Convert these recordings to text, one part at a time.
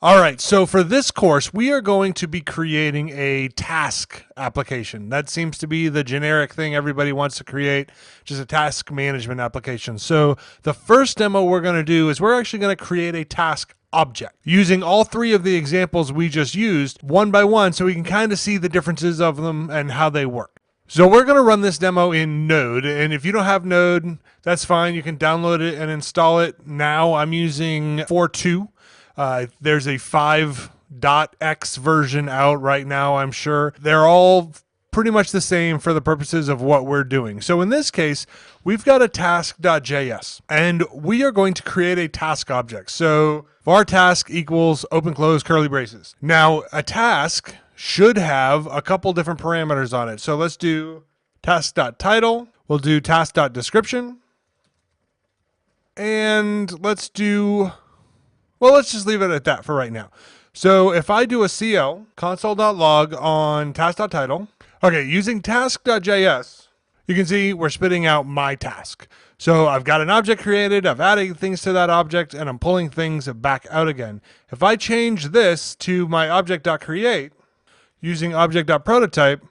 All right, so for this course, we are going to be creating a task application. That seems to be the generic thing everybody wants to create, just a task management application. So the first demo we're going to do is we're actually going to create a task object using all three of the examples we just used one by one so we can kind of see the differences of them and how they work. So we're going to run this demo in Node, and if you don't have Node, that's fine. You can download it and install it now. I'm using 4.2. There's a 5.x version out right now, I'm sure. They're all pretty much the same for the purposes of what we're doing. So in this case, we've got a task.js, and we are going to create a task object. So var task equals open close curly braces. Now, a task should have a couple different parameters on it. So let's do task.title. We'll do task.description. And let's just leave it at that for right now. So if I do a CL, console.log on task.title, okay, using task.js, you can see we're spitting out my task. So I've got an object created, I've added things to that object, and I'm pulling things back out again. If I change this to my object.create, using object.prototype,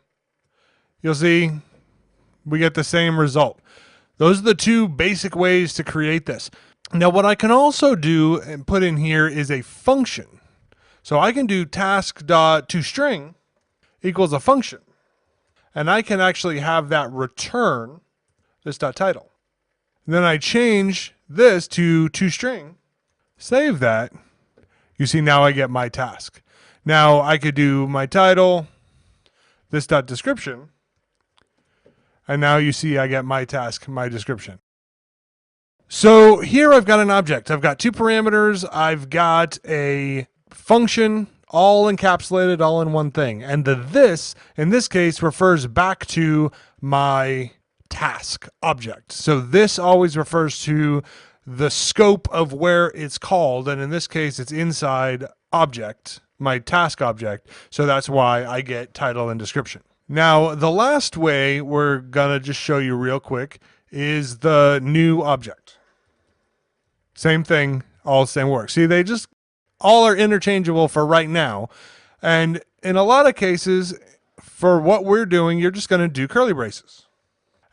you'll see we get the same result. Those are the two basic ways to create this. Now, what I can also do and put in here is a function. So I can do task.toString equals a function. And I can actually have that return this .title. And then I change this to toString, save that. You see now I get my task. Now I could do my title, this .description, and now you see I get my task, my description. So here I've got an object. I've got two parameters. I've got a function, all encapsulated, all in one thing. And the this, in this case, refers back to my task object. So this always refers to the scope of where it's called. And in this case, it's inside object, my task object. So that's why I get title and description. Now, the last way we're gonna just show you real quick is the new object. Same thing, all same work. See, they just all are interchangeable for right now. And in a lot of cases, for what we're doing, you're just going to do curly braces.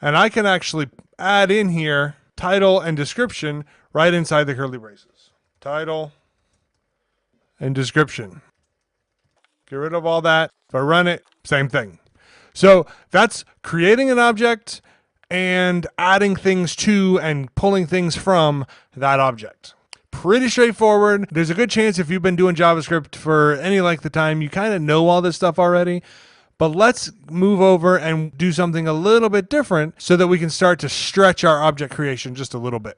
And I can actually add in here title and description right inside the curly braces. Title and description. Get rid of all that. If I run it, same thing. So that's creating an object and adding things to and pulling things from that object. Pretty straightforward. There's a good chance if you've been doing JavaScript for any length of time, you kind of know all this stuff already. But let's move over and do something a little bit different so that we can start to stretch our object creation just a little bit.